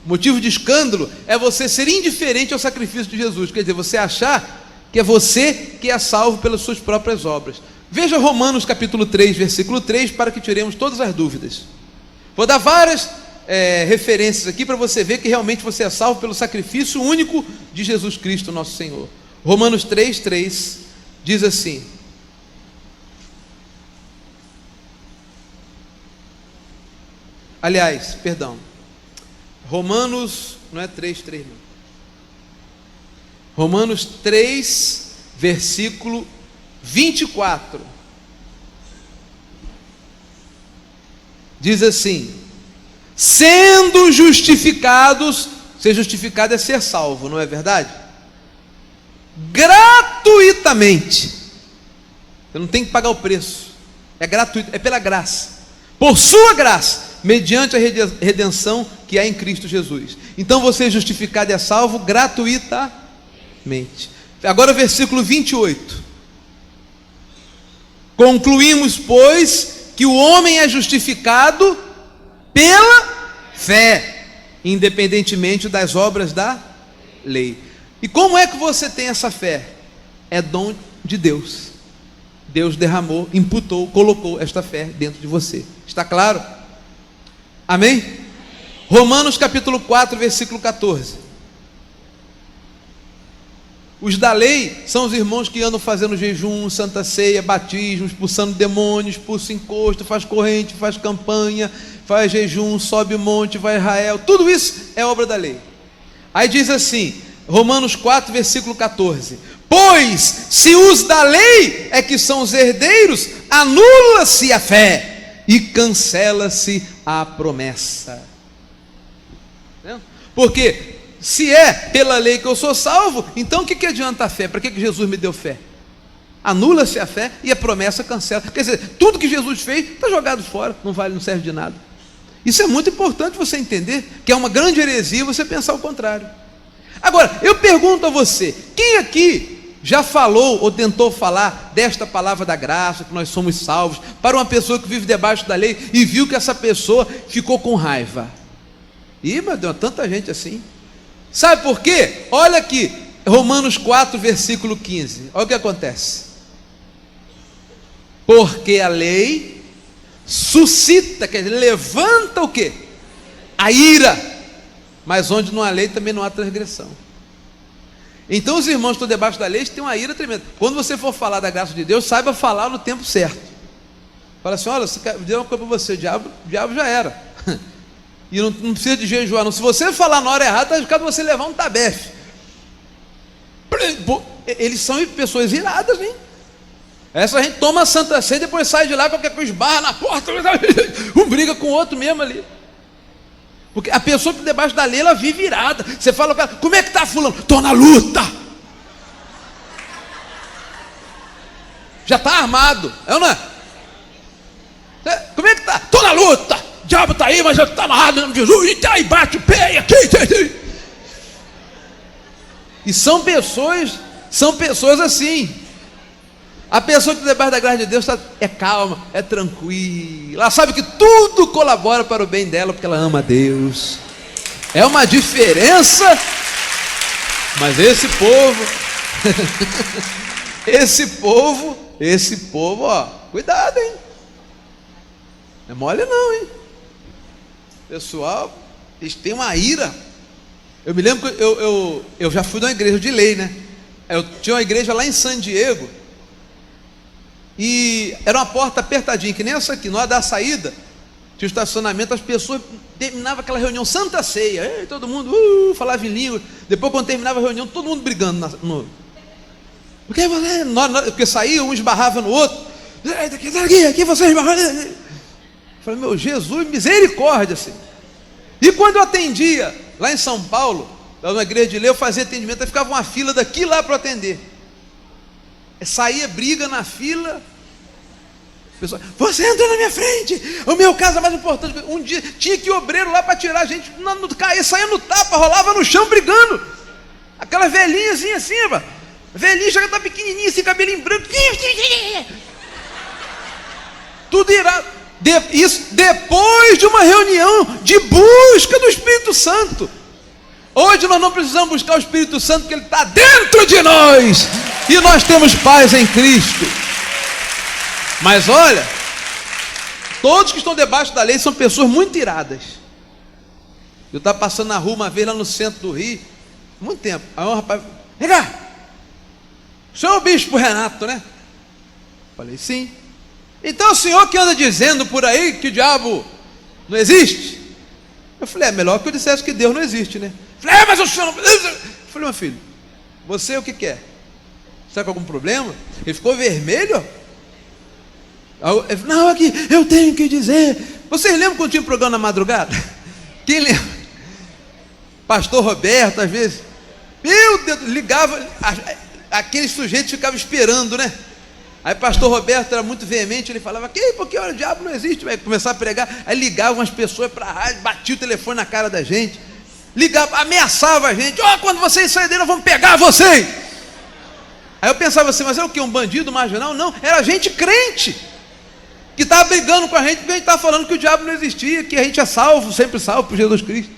Motivo de escândalo é você ser indiferente ao sacrifício de Jesus. Quer dizer, você achar que é você que é salvo pelas suas próprias obras. Veja Romanos capítulo 3, versículo 3, para que tiremos todas as dúvidas. Vou dar várias referências aqui para você ver que realmente você é salvo pelo sacrifício único de Jesus Cristo, nosso Senhor. Romanos 3, 3 diz assim: aliás, perdão, Romanos, não é 3, não. Romanos 3, versículo 24. Diz assim: sendo justificados, ser justificado é ser salvo, não é verdade? Gratuitamente. Você não tem que pagar o preço. É gratuito, é pela graça. Por sua graça, mediante a redenção que há em Cristo Jesus. Então você é justificado e é salvo gratuitamente. Agora o versículo 28. Concluímos, pois, que o homem é justificado pela fé, independentemente das obras da lei. E como é que você tem essa fé? É dom de Deus. Deus derramou, imputou, colocou esta fé dentro de você. Está claro? Amém? Romanos capítulo 4, versículo 14. Os da lei são os irmãos que andam fazendo jejum, santa ceia, batismo, expulsando demônios, expulsa encosto, faz corrente, faz campanha, faz jejum, sobe o monte, vai a Israel. Tudo isso é obra da lei. Aí diz assim, Romanos 4, versículo 14: pois se os da lei é que são os herdeiros, anula-se a fé e cancela-se a promessa. Porque se é pela lei que eu sou salvo, então o que adianta a fé? Para que Jesus me deu fé? Anula-se a fé e a promessa cancela. Quer dizer, tudo que Jesus fez está jogado fora, não vale, não serve de nada. Isso é muito importante você entender, que é uma grande heresia você pensar o contrário. Agora, eu pergunto a você, quem aqui já falou ou tentou falar desta palavra da graça, que nós somos salvos, para uma pessoa que vive debaixo da lei e viu que essa pessoa ficou com raiva? Ih, meu Deus, tanta gente assim. Sabe por quê? Olha aqui, Romanos 4, versículo 15. Olha o que acontece. Porque a lei suscita, quer dizer, levanta o quê? A ira. Mas onde não há lei também não há transgressão. Então os irmãos que estão debaixo da lei têm uma ira tremenda. Quando você for falar da graça de Deus, saiba falar no tempo certo. Fala assim, olha, se deu uma coisa para você, o diabo já era. E não precisa de jejuar não. Se você falar na hora errada, está de você levar um tabefe. Eles são pessoas iradas, hein? Essa gente toma a santa ceia, depois sai de lá, qualquer coisa esbarra na porta, um briga com o outro mesmo ali. Porque a pessoa que debaixo da lei, ela vive irada. Você fala para ela, como é que está fulano? Estou na luta. Já está armado, é ou não é? Como é que está? Estou na luta. O diabo está aí, mas já está amarrado em nome de Jesus. E aí bate o pé aqui. E são pessoas assim. A pessoa que debaixo da graça de Deus é calma, é tranquila. Ela sabe que tudo colabora para o bem dela, porque ela ama a Deus. É uma diferença. Mas esse povo, ó, cuidado, hein? Não é mole não, hein? Pessoal, eles têm uma ira. Eu me lembro que eu já fui numa igreja de lei, né? Eu tinha uma igreja lá em San Diego, e era uma porta apertadinha, que nem essa aqui. Na hora da saída, tinha o estacionamento, as pessoas terminavam aquela reunião, santa ceia, todo mundo falava em língua. Depois, quando terminava a reunião, todo mundo brigando porque saía, um esbarrava no outro. Aqui você esbarrava. falei, meu Jesus, misericórdia, Senhor. E quando eu atendia lá em São Paulo, lá na igreja de Lê, eu fazia atendimento, aí ficava uma fila daqui lá para atender. Saía briga na fila. Pessoal, você entra na minha frente, o meu caso é mais importante. Um dia tinha que ir obreiro lá para tirar a gente, caía, saía no tapa, rolava no chão brigando. Aquela velhinha assim, a velhinha já tá pequenininha, assim, cabelinho branco. Tudo irado. Isso depois de uma reunião de busca do Espírito Santo. Hoje nós não precisamos buscar o Espírito Santo, porque ele está dentro de nós, e nós temos paz em Cristo. Mas olha, todos que estão debaixo da lei são pessoas muito iradas. Eu estava passando na rua uma vez lá no centro do Rio, muito tempo. Aí um rapaz, vem cá, o senhor é o bispo Renato, né? Falei, sim. Então o senhor que anda dizendo por aí que o diabo não existe? Eu falei, é melhor que eu dissesse que Deus não existe, né? Eu falei, mas o senhor não... Eu falei, meu filho, você o que quer? Está com algum problema? Ele ficou vermelho. Não, aqui eu tenho que dizer. Vocês lembram quando tinha programa na madrugada? Quem lembra? Pastor Roberto, às vezes, meu Deus, ligava, aquele sujeito ficava esperando, né? Aí pastor Roberto era muito veemente, ele falava, porque o diabo não existe, vai começar a pregar. Aí ligavam as pessoas para a rádio, batia o telefone na cara da gente, ligava, ameaçava a gente, quando vocês saírem dele, nós vamos pegar vocês. Aí eu pensava assim, mas é o que? Um bandido marginal? Não, era gente crente, que estava brigando com a gente, porque a gente estava falando que o diabo não existia, que a gente é salvo, sempre salvo por Jesus Cristo,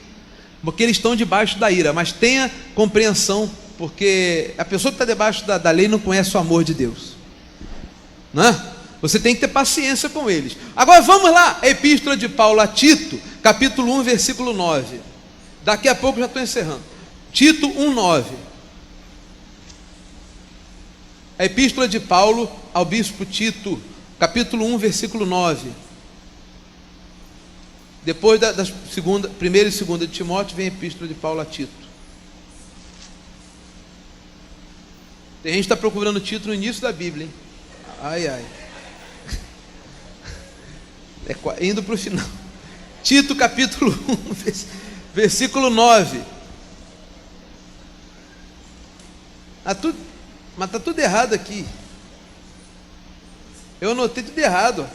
porque eles estão debaixo da ira. Mas tenha compreensão, porque a pessoa que está debaixo da lei não conhece o amor de Deus, não é? Você tem que ter paciência com eles. Agora vamos lá, a epístola de Paulo a Tito, capítulo 1, versículo 9. Daqui a pouco já estou encerrando. Tito 1, 9. A epístola de Paulo ao bispo Tito, capítulo 1, versículo 9. Depois da primeira e segunda de Timóteo, vem a epístola de Paulo a Tito. Tem gente que está procurando Tito no início da Bíblia, hein? Ai. Indo para o final. Tito capítulo 1, versículo 9. Mas está tudo errado aqui. Eu anotei tudo errado.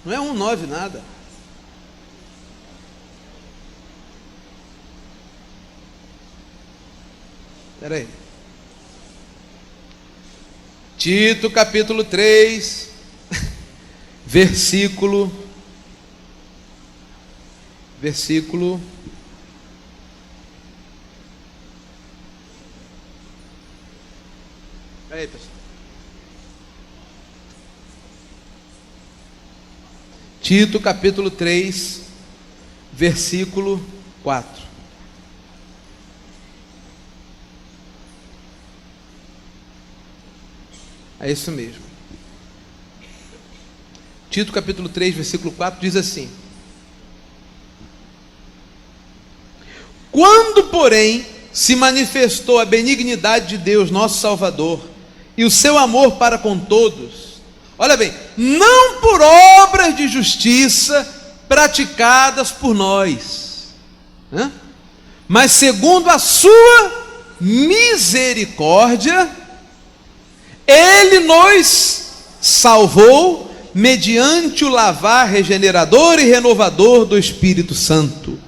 Não é 1,9 nada. Espera aí. Tito capítulo 3, versículo. Espera aí, pessoal. Tito capítulo 3, versículo 4. É isso mesmo. Tito capítulo 3, versículo 4 diz assim: quando, porém, se manifestou a benignidade de Deus, nosso Salvador, e o seu amor para com todos, olha bem, não por obras de justiça praticadas por nós, mas segundo a sua misericórdia, Ele nos salvou mediante o lavar regenerador e renovador do Espírito Santo,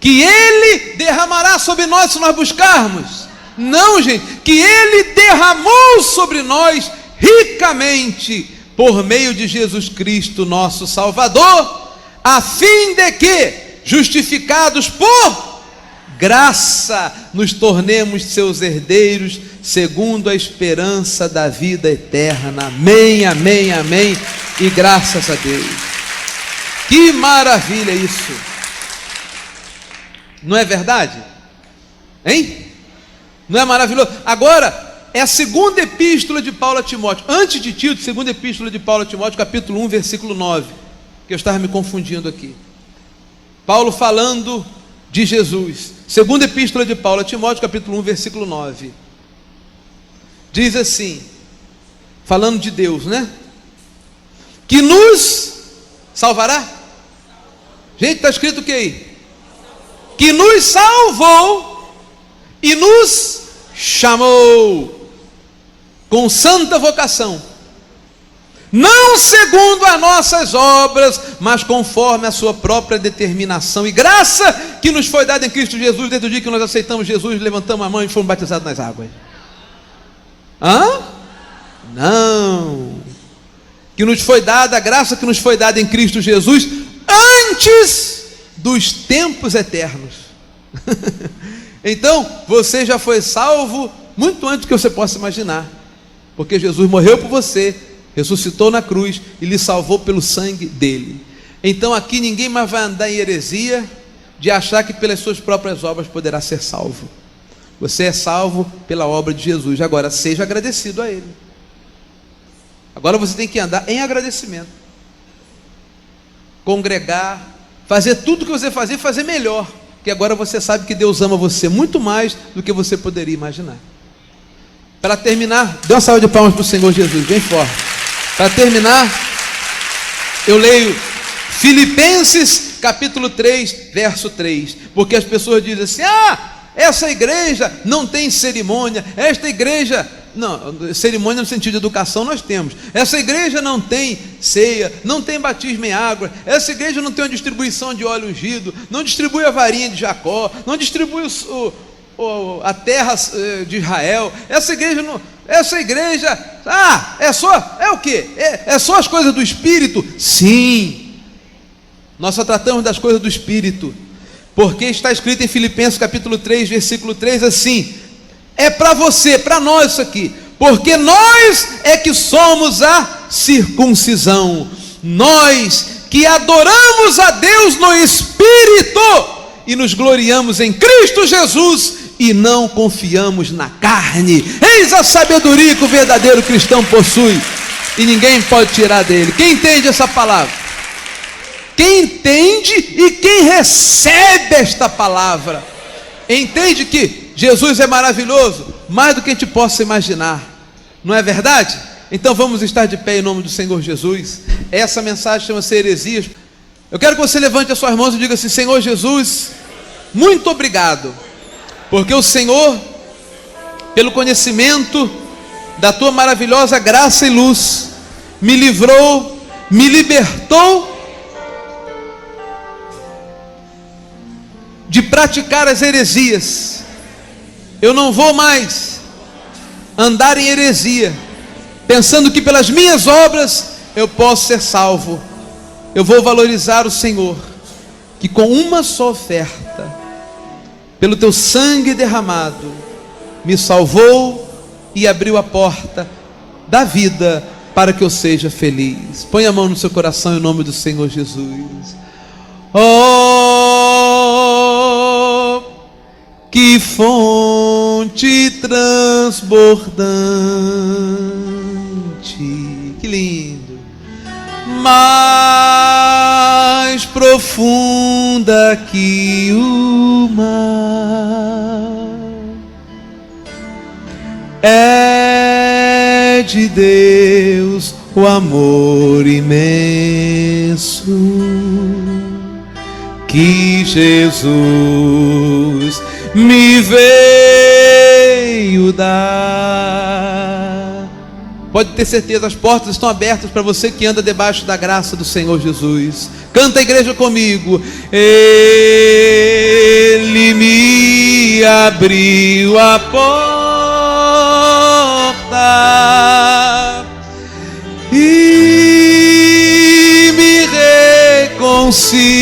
que Ele derramará sobre nós se nós buscarmos. Não, gente, que Ele derramou sobre nós ricamente por meio de Jesus Cristo, nosso Salvador, a fim de que, justificados por graça, nos tornemos seus herdeiros, segundo a esperança da vida eterna. Amém, amém, amém, e graças a Deus. Que maravilha isso! Não é verdade? Hein? Não é maravilhoso? Agora, é a segunda epístola de Paulo a Timóteo, antes de Tito, segunda epístola de Paulo a Timóteo, capítulo 1, versículo 9, que eu estava me confundindo aqui. Paulo falando de Jesus, segunda epístola de Paulo a Timóteo, capítulo 1, versículo 9. diz assim, falando de Deus, né? Que nos salvará. Gente, está escrito o que aí? Que nos salvou e nos chamou com santa vocação, não segundo as nossas obras, mas conforme a sua própria determinação e graça que nos foi dada em Cristo Jesus, desde o dia que nós aceitamos Jesus, levantamos a mão e fomos batizados nas águas. Não. Que nos foi dada, a graça que nos foi dada em Cristo Jesus, antes dos tempos eternos. Então, você já foi salvo muito antes do que você possa imaginar, porque Jesus morreu por você, ressuscitou na cruz e lhe salvou pelo sangue dele. Então aqui ninguém mais vai andar em heresia de achar que pelas suas próprias obras poderá ser salvo. Você é salvo pela obra de Jesus. Agora seja agradecido a ele. Agora você tem que andar em agradecimento, congregar, fazer tudo que você fazia, fazer melhor, porque agora você sabe que Deus ama você muito mais do que você poderia imaginar. Para terminar, dê uma salva de palmas para o Senhor Jesus, bem forte. Para terminar, eu leio Filipenses capítulo 3, verso 3, porque as pessoas dizem assim: essa igreja não tem cerimônia, esta igreja, não, cerimônia no sentido de educação nós temos, essa igreja não tem ceia, não tem batismo em água, essa igreja não tem uma distribuição de óleo ungido, não distribui a varinha de Jacó, não distribui a terra de Israel, essa igreja não, é o quê? É só as coisas do Espírito? Sim, nós só tratamos das coisas do Espírito, porque está escrito em Filipenses capítulo 3, versículo 3 assim: é para você, para nós isso aqui, porque nós é que somos a circuncisão, nós que adoramos a Deus no Espírito e nos gloriamos em Cristo Jesus e não confiamos na carne. Eis a sabedoria que o verdadeiro cristão possui e ninguém pode tirar dele. Quem entende essa palavra? Quem entende e quem recebe esta palavra entende que Jesus é maravilhoso, mais do que a gente possa imaginar, não é verdade? Então vamos estar de pé em nome do Senhor Jesus. Essa mensagem chama-se heresias. Eu quero que você levante as suas mãos e diga assim: Senhor Jesus, muito obrigado, porque o Senhor, pelo conhecimento da tua maravilhosa graça e luz, me livrou, me libertou de praticar as heresias. Eu não vou mais andar em heresia, pensando que pelas minhas obras eu posso ser salvo. Eu vou valorizar o Senhor, que com uma só oferta, pelo teu sangue derramado, me salvou e abriu a porta da vida para que eu seja feliz. Põe a mão no seu coração em nome do Senhor Jesus. Oh, que fonte transbordante, que lindo, mais profunda que o mar, é de Deus o amor imenso que Jesus me veio dar. Pode ter certeza, as portas estão abertas para você que anda debaixo da graça do Senhor Jesus. Canta a igreja comigo. Ele me abriu a porta e me reconciliou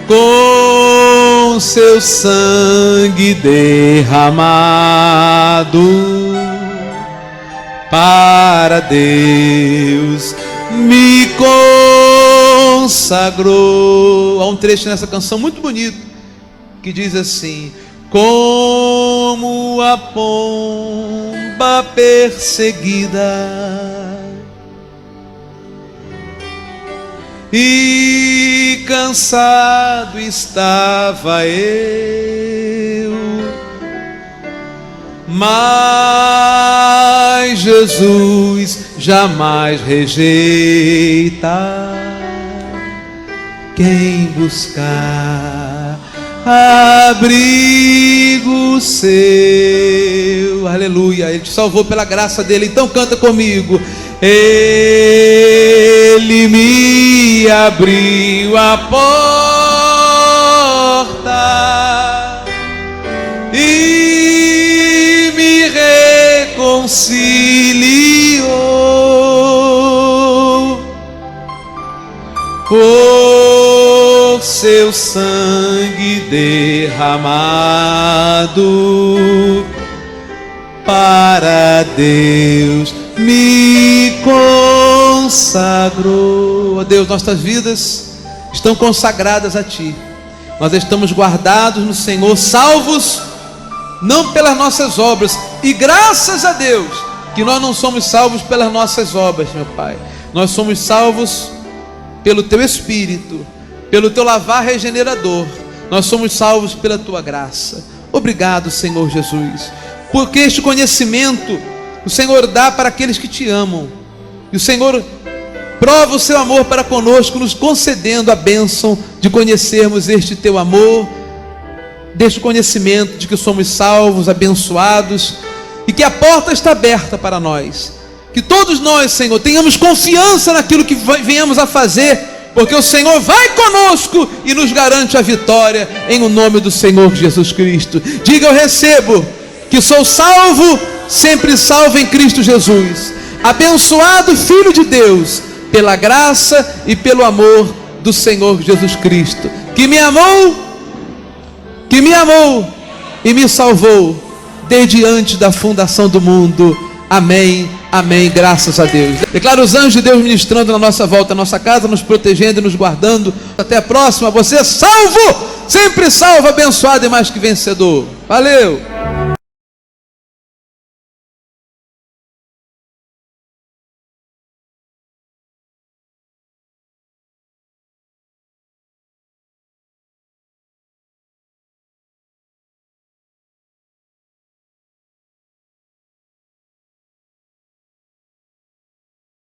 com seu sangue derramado para Deus me consagrou. Há um trecho nessa canção muito bonito que diz assim: como a pomba perseguida e cansado estava eu, mas Jesus jamais rejeita quem buscar abrigo seu. Aleluia, Ele te salvou pela graça dEle. Então canta comigo. Ele me abriu a porta e me reconciliou por seu sangue derramado, para Deus me consagrou. Ó Deus, nossas vidas estão consagradas a Ti. Nós estamos guardados no Senhor, salvos não pelas nossas obras. E graças a Deus que nós não somos salvos pelas nossas obras, meu Pai. Nós somos salvos pelo Teu Espírito, pelo Teu lavar regenerador. Nós somos salvos pela Tua graça. Obrigado, Senhor Jesus, porque este conhecimento o Senhor dá para aqueles que Te amam. E o Senhor prova o Seu amor para conosco, nos concedendo a bênção de conhecermos este Teu amor, deste conhecimento de que somos salvos, abençoados, e que a porta está aberta para nós. Que todos nós, Senhor, tenhamos confiança naquilo que venhamos a fazer, porque o Senhor vai conosco e nos garante a vitória, em o nome do Senhor Jesus Cristo. Diga: eu recebo que sou salvo, sempre salvo em Cristo Jesus, abençoado Filho de Deus, pela graça e pelo amor do Senhor Jesus Cristo, que me amou e me salvou desde antes da fundação do mundo. Amém, amém, graças a Deus. Declaro os anjos de Deus ministrando na nossa volta, na nossa casa, nos protegendo e nos guardando. Até a próxima. Você é salvo, sempre salvo, abençoado e mais que vencedor. Valeu!